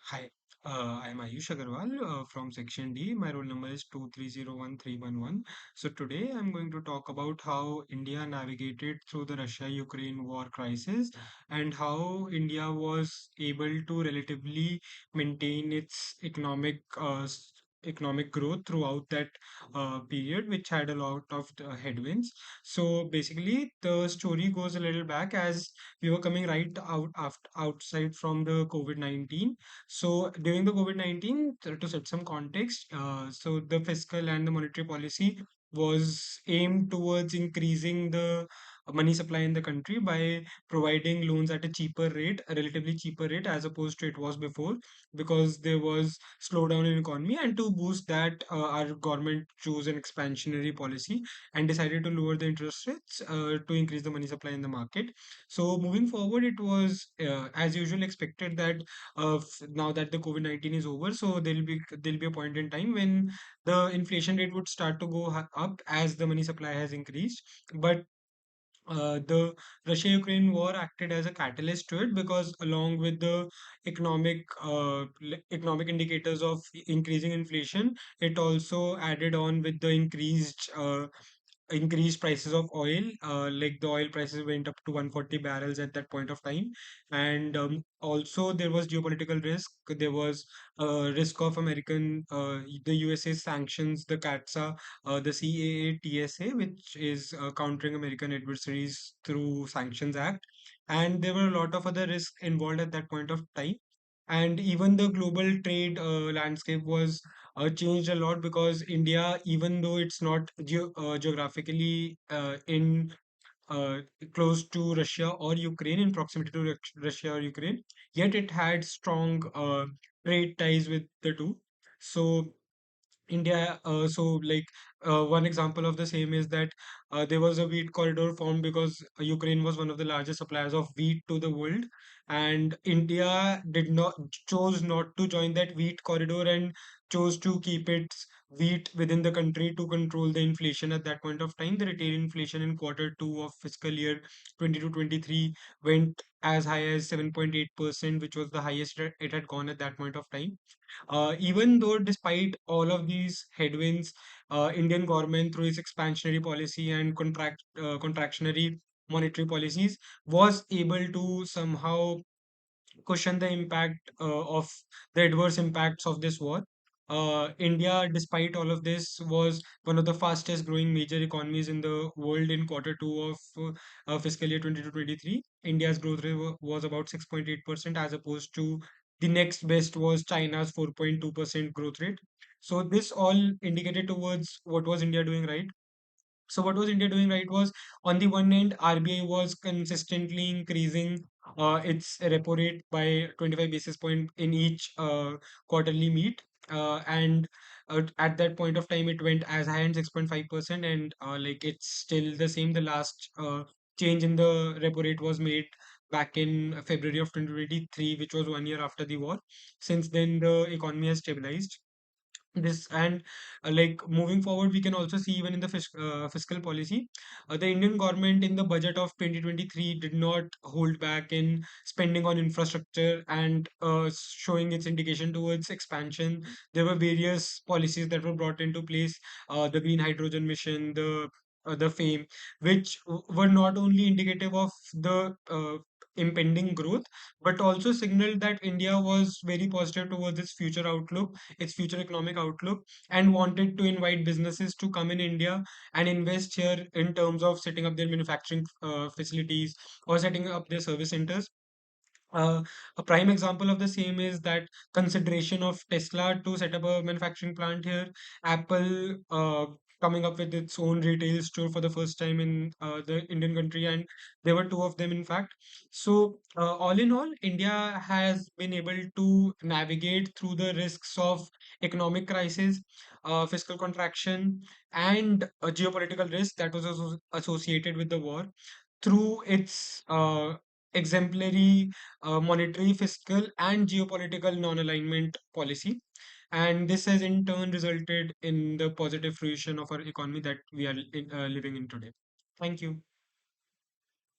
Hi, I'm Ayush Aggarwal from Section D. My roll number is 2301311. So today I'm going to talk about how India navigated through the Russia-Ukraine war crisis and how India was able to relatively maintain its economic growth throughout that period, which had a lot of headwinds. So basically, the story goes a little back as we were coming right outside from the COVID-19. So during the COVID-19, to set some context, so the fiscal and the monetary policy was aimed towards increasing the money supply in the country by providing loans at a cheaper rate, a relatively cheaper rate as opposed to it was before, because there was slowdown in economy. And to boost that, our government chose an expansionary policy and decided to lower the interest rates to increase the money supply in the market. So moving forward, it was as usual expected that now that the COVID-19 is over, so there'll be a point in time when the inflation rate would start to go up as the money supply has increased. But the Russia-Ukraine war acted as a catalyst to it because along with the economic indicators of increasing inflation, it also added on with the increased prices of oil. Like the oil prices went up to 140 barrels at that point of time, and also there was geopolitical risk. There was risk of the USA sanctions, the CATSA, the CAA TSA, which is countering American adversaries through Sanctions Act, and there were a lot of other risks involved at that point of time. And even the global trade landscape was changed a lot because India, even though it's not geographically in uh, close to Russia or Ukraine, in proximity to Russia or Ukraine, yet it had strong trade ties with the two. So India, one example of the same is that there was a wheat corridor formed because Ukraine was one of the largest suppliers of wheat to the world, and India did not chose not to join that wheat corridor and chose to keep its wheat within the country to control the inflation at that point of time. The retail inflation in quarter two of fiscal year 22-23 went as high as 7.8%, which was the highest it had gone at that point of time. Even though despite all of these headwinds, Indian government through its expansionary policy and contractionary monetary policies was able to somehow cushion the impact of the adverse impacts of this war. India, despite all of this, was one of the fastest growing major economies in the world in quarter two of fiscal year 22-23. India's growth rate was about 6.8% as opposed to the next best was China's 4.2% growth rate. So this all indicated towards what was India doing right. So what was India doing right was, on the one hand, RBI was consistently increasing its repo rate by 25 basis point in each quarterly meet. And at that point of time, it went as high as 6.5%, and it's still the same. The last change in the repo rate was made back in February of 2023, which was 1 year after the war. Since then, the economy has stabilized this and moving forward, we can also see even in the fiscal policy, the Indian government in the budget of 2023 did not hold back in spending on infrastructure and showing its indication towards expansion. There were various policies that were brought into place, the green hydrogen mission, the fame, which were not only indicative of the impending growth, but also signaled that India was very positive towards its future outlook, its future economic outlook, and wanted to invite businesses to come in India and invest here in terms of setting up their manufacturing facilities or setting up their service centers. A prime example of the same is that consideration of Tesla to set up a manufacturing plant here, Apple coming up with its own retail store for the first time in the Indian country, and there were two of them, in fact. So, all in all, India has been able to navigate through the risks of economic crisis, fiscal contraction, and a geopolitical risk that was associated with the war through its exemplary monetary, fiscal, and geopolitical non alignment policy. And this has in turn resulted in the positive fruition of our economy that we are living in today. Thank you.